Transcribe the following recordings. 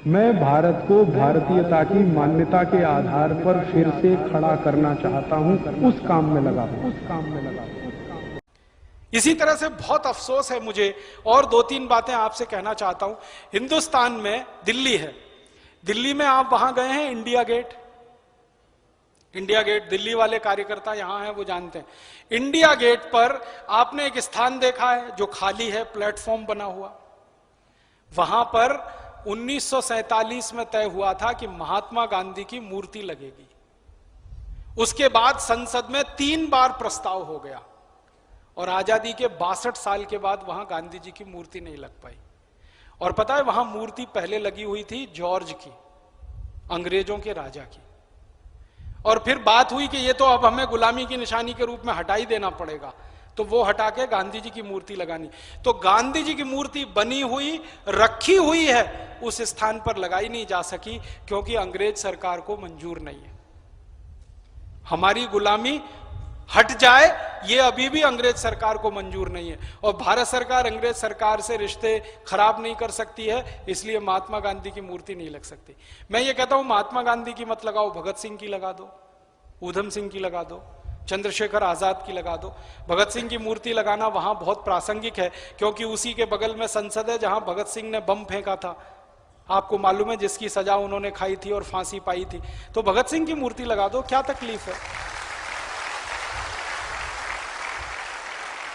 मैं भारत को भारतीयता की मान्यता के आधार पर फिर से खड़ा करना चाहता हूं, उस काम में लगा हूं। इसी तरह से बहुत अफसोस है मुझे, और दो तीन बातें आपसे कहना चाहता हूं। हिंदुस्तान में दिल्ली है, दिल्ली में आप वहां गए हैं, India Gate, India Gate, Delhi वाले कार्यकर्ता यहां हैं वो जानते हैं। इंडिया गेट पर आपने एक स्थान देखा है जो खाली है, प्लेटफॉर्म बना हुआ। वहां पर 1947 में तय हुआ था कि महात्मा गांधी की मूर्ति लगेगी। उसके बाद संसद में 3 बार प्रस्ताव हो गया और आजादी के 62 साल के बाद वहां गांधी जी की मूर्ति नहीं लग पाई। और पता है वहां मूर्ति पहले लगी हुई थी जॉर्ज की, अंग्रेजों के राजा की। और फिर बात हुई कि ये तो अब हमें गुलामी की निशानी के रूप में हटा ही देना पड़ेगा, तो वो हटा के गांधी जी की मूर्ति लगानी। तो गांधी जी की मूर्ति बनी हुई, रखी हुई है, उस स्थान पर लगाई नहीं जा सकी क्योंकि अंग्रेज सरकार को मंजूर नहीं है। हमारी गुलामी हट जाए ये अभी भी अंग्रेज सरकार को मंजूर नहीं है। और भारत सरकार अंग्रेज सरकार से रिश्ते खराब नहीं कर सकती है, इसलिए महात्मा गांधी की मूर्ति नहीं लग सकती। मैं ये कहता हूं महात्मा गांधी की मत लगाओ, भगत सिंह की लगा दो, ऊधम सिंह की लगा दो, चंद्रशेखर आजाद की लगा दो। भगत सिंह की मूर्ति लगाना वहां बहुत प्रासंगिक है क्योंकि उसी के बगल में संसद है जहां भगत सिंह ने बम फेंका था, आपको मालूम है, जिसकी सजा उन्होंने खाई थी और फांसी पाई थी। तो भगत सिंह की मूर्ति लगा दो, क्या तकलीफ है।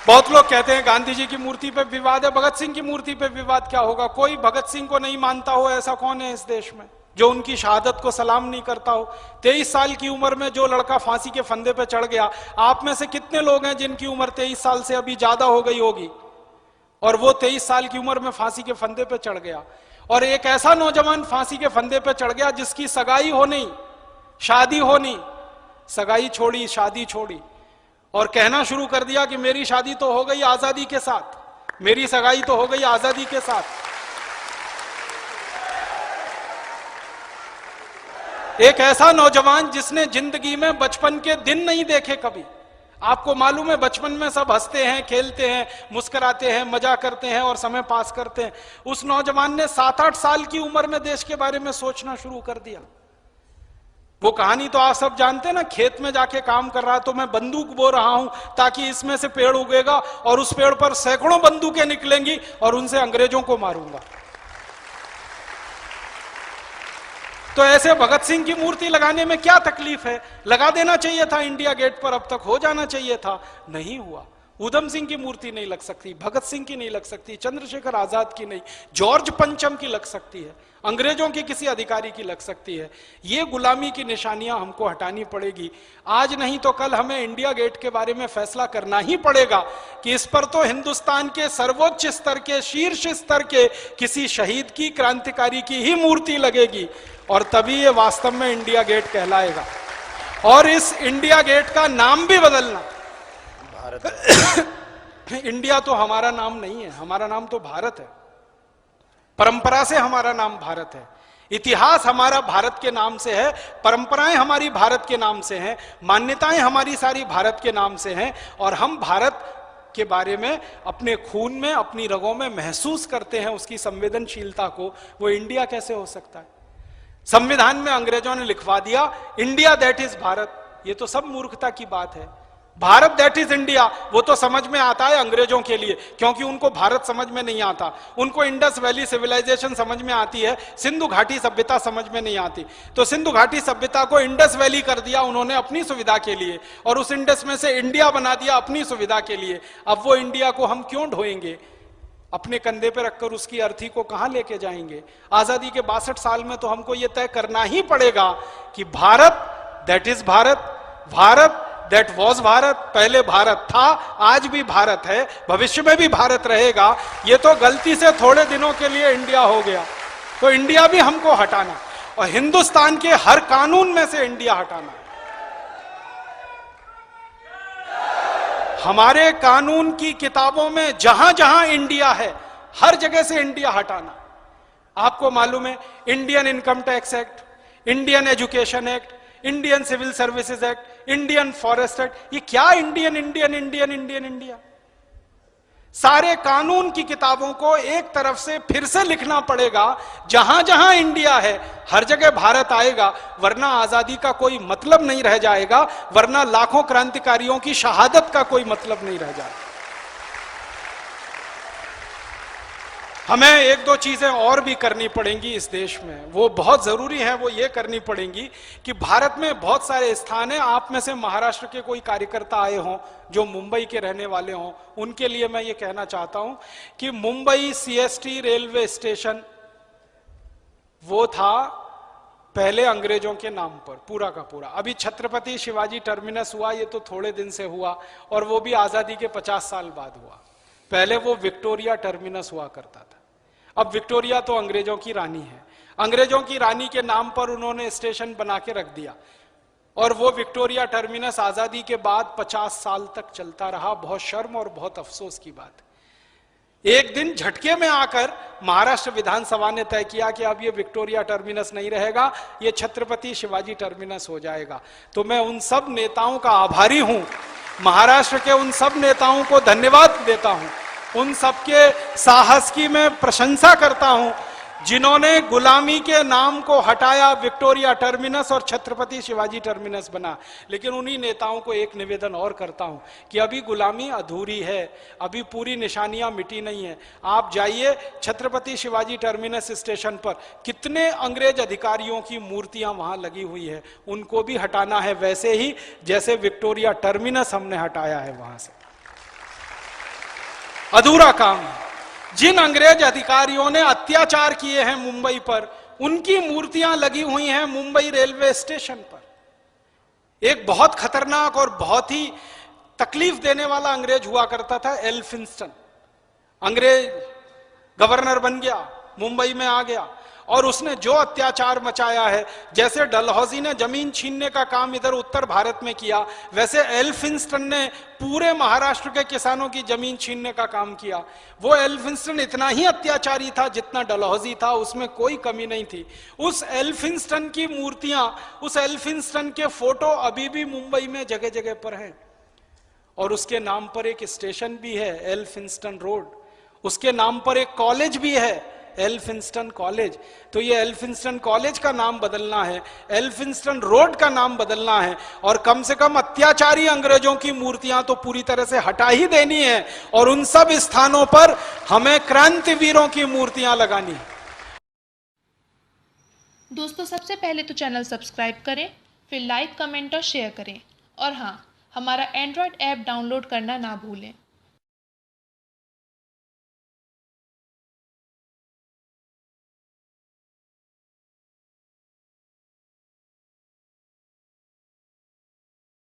बहुत लोग कहते हैं गांधी जी की मूर्ति पे विवाद है, भगत सिंह की मूर्ति पे विवाद क्या होगा। कोई भगत सिंह को नहीं मानता हो ऐसा कौन है इस देश में जो उनकी शहादत को सलाम नहीं करता हो। 23 साल की उम्र में जो लड़का फांसी के फंदे पे चढ़ गया, आप में से कितने लोग हैं जिनकी उम्र 23 साल से अभी ज्यादा हो गई होगी और वो 23 साल की उम्र में फांसी के फंदे पे चढ़ गया। और एक ऐसा नौजवान फांसी के फंदे पे चढ़ गया जिसकी सगाई हो नहीं, शादी हो नहीं, सगाई छोड़ी, शादी छोड़ी, और कहना शुरू कर दिया कि मेरी शादी तो हो गई आजादी के साथ, मेरी सगाई तो हो गई आजादी के साथ। एक ऐसा नौजवान जिसने जिंदगी में बचपन के दिन नहीं देखे कभी। आपको मालूम है बचपन में सब हंसते हैं, खेलते हैं, मुस्कुराते हैं, मजा करते हैं और समय पास करते हैं। उस नौजवान ने 7-8 साल की उम्र में देश के बारे में सोचना शुरू कर दिया। वो कहानी तो आप सब जानते हैं ना, खेत में जाके काम कर रहा है तो मैं बंदूक बो रहा हूं ताकि इसमें से पेड़ उगेगा और उस पेड़ पर सैकड़ों बंदूकें निकलेंगी और उनसे अंग्रेजों को मारूंगा। तो ऐसे भगत सिंह की मूर्ति लगाने में क्या तकलीफ है, लगा देना चाहिए था इंडिया गेट पर, अब तक हो जाना चाहिए था, नहीं हुआ। ऊधम सिंह की मूर्ति नहीं लग सकती, भगत सिंह की नहीं लग सकती, चंद्रशेखर आजाद की नहीं, जॉर्ज पंचम की लग सकती है, अंग्रेजों के किसी अधिकारी की लग सकती है। ये गुलामी की निशानियां हमको हटानी पड़ेगी। आज नहीं तो कल हमें इंडिया गेट के बारे में फैसला करना ही पड़ेगा कि इस पर तो हिंदुस्तान के सर्वोच्च स्तर के, शीर्ष स्तर के किसी शहीद की, क्रांतिकारी की ही मूर्ति लगेगी और तभी ये वास्तव में इंडिया गेट कहलाएगा। और इस इंडिया गेट का नाम भी बदलना। इंडिया तो हमारा नाम नहीं है, हमारा नाम तो भारत है। परंपरा से हमारा नाम भारत है, इतिहास हमारा भारत के नाम से है, परंपराएं हमारी भारत के नाम से हैं, मान्यताएं हमारी सारी भारत के नाम से हैं। और हम भारत के बारे में अपने खून में, अपनी रगों में महसूस करते हैं उसकी संवेदनशीलता को। वो इंडिया कैसे हो सकता है। संविधान में अंग्रेजों ने लिखवा दिया इंडिया दैट इज भारत, ये तो सब मूर्खता की बात है। भारत दैट इज इंडिया वो तो समझ में आता है अंग्रेजों के लिए, क्योंकि उनको भारत समझ में नहीं आता, उनको इंडस वैली सिविलाइजेशन समझ में आती है, सिंधु घाटी सभ्यता समझ में नहीं आती। तो सिंधु घाटी सभ्यता को इंडस वैली कर दिया उन्होंने अपनी सुविधा के लिए, और उस इंडस में से इंडिया बना दिया अपनी सुविधा के लिए। अब वो इंडिया को हम क्यों ढोएंगे, अपने कंधे पे रखकर उसकी अर्थी को कहां लेके जाएंगे। आजादी के 62 साल में तो हमको यह तय करना ही पड़ेगा कि Bharat that is Bharat, Bharat that was Bharat, पहले भारत था, आज भी भारत है, भविष्य में भी भारत रहेगा। ये तो गलती से थोड़े दिनों के लिए इंडिया हो गया, तो इंडिया भी हमको हटाना, और हिंदुस्तान के हर कानून में से इंडिया हटाना। हमारे कानून की किताबों में जहां जहां इंडिया है, हर जगह से इंडिया हटाना। आपको मालूम है Indian income tax act, Indian education act, Indian civil services act, Indian forest act, ये क्या Indian Indian Indian Indian India. सारे कानून की किताबों को एक तरफ से फिर से लिखना पड़ेगा। जहां जहां इंडिया है हर जगह भारत आएगा, वरना आजादी का कोई मतलब नहीं रह जाएगा, वरना लाखों क्रांतिकारियों की शहादत का कोई मतलब नहीं रह जाएगा। हमें एक दो चीजें और भी करनी पड़ेंगी इस देश में, वो बहुत जरूरी है। वो ये करनी पड़ेंगी कि भारत में बहुत सारे स्थान हैं, आप में से महाराष्ट्र के कोई कार्यकर्ता आए हों जो मुंबई के रहने वाले हों, उनके लिए मैं ये कहना चाहता हूं कि मुंबई सीएसटी रेलवे स्टेशन वो था पहले अंग्रेजों के नाम पर पूरा का पूरा। अभी छत्रपति शिवाजी टर्मिनस हुआ, ये तो थोड़े दिन से हुआ, और वो भी आजादी के 50 साल बाद हुआ। पहले वो विक्टोरिया टर्मिनस हुआ करता था। अब विक्टोरिया तो अंग्रेजों की रानी है, अंग्रेजों की रानी के नाम पर उन्होंने स्टेशन बना के रख दिया, और वो विक्टोरिया टर्मिनस आजादी के बाद 50 साल तक चलता रहा। बहुत शर्म और बहुत अफसोस की बात। एक दिन झटके में आकर महाराष्ट्र विधानसभा ने तय किया कि अब ये विक्टोरिया टर्मिनस नहीं रहेगा, ये छत्रपति शिवाजी टर्मिनस हो जाएगा। तो मैं उन सब नेताओं का आभारी हूं, महाराष्ट्र के उन सब नेताओं को धन्यवाद देता हूं, उन सबके साहस की मैं प्रशंसा करता हूं जिन्होंने गुलामी के नाम को हटाया, विक्टोरिया टर्मिनस और छत्रपति शिवाजी टर्मिनस बना। लेकिन उन्हीं नेताओं को एक निवेदन और करता हूं कि अभी गुलामी अधूरी है, अभी पूरी निशानियां मिटी नहीं है। आप जाइए छत्रपति शिवाजी टर्मिनस स्टेशन पर, कितने अंग्रेज अधिकारियों की मूर्तियां वहां लगी हुई है, उनको भी हटाना है, वैसे ही जैसे विक्टोरिया टर्मिनस हमने हटाया है वहां से। अधूरा काम है। जिन अंग्रेज अधिकारियों ने अत्याचार किए हैं मुंबई पर, उनकी मूर्तियां लगी हुई हैं मुंबई रेलवे स्टेशन पर। एक बहुत खतरनाक और बहुत ही तकलीफ देने वाला अंग्रेज हुआ करता था, एल्फिंस्टन। अंग्रेज गवर्नर बन गया, मुंबई में आ गया, और उसने जो अत्याचार मचाया है, जैसे डलहौजी ने जमीन छीनने का काम इधर उत्तर भारत में किया, वैसे एल्फिंस्टन ने पूरे महाराष्ट्र के किसानों की जमीन छीनने का काम किया। वो एल्फिंस्टन इतना ही अत्याचारी था जितना डलहौजी था, उसमें कोई कमी नहीं थी। उस एल्फिंस्टन की मूर्तियां, उस एल्फिंस्टन के फोटो अभी भी मुंबई में जगह जगह पर हैं, और उसके नाम पर एक स्टेशन भी है, एल्फिंस्टन रोड। उसके नाम पर एक कॉलेज भी है, एल्फिंस्टन कॉलेज। तो ये एल्फिंस्टन कॉलेज का नाम बदलना है, एल्फिंस्टन रोड का नाम बदलना है, और कम से कम अत्याचारी अंग्रेजों की मूर्तियां तो पूरी तरह से हटा ही देनी है, और उन सब स्थानों पर हमें क्रांतिवीरों की मूर्तियां लगानी है। दोस्तों, सबसे पहले तो चैनल सब्सक्राइब करें, फिर लाइक, कमेंट और शेयर करें, और हाँ, हमारा एंड्रॉयड ऐप डाउनलोड करना ना भूलें।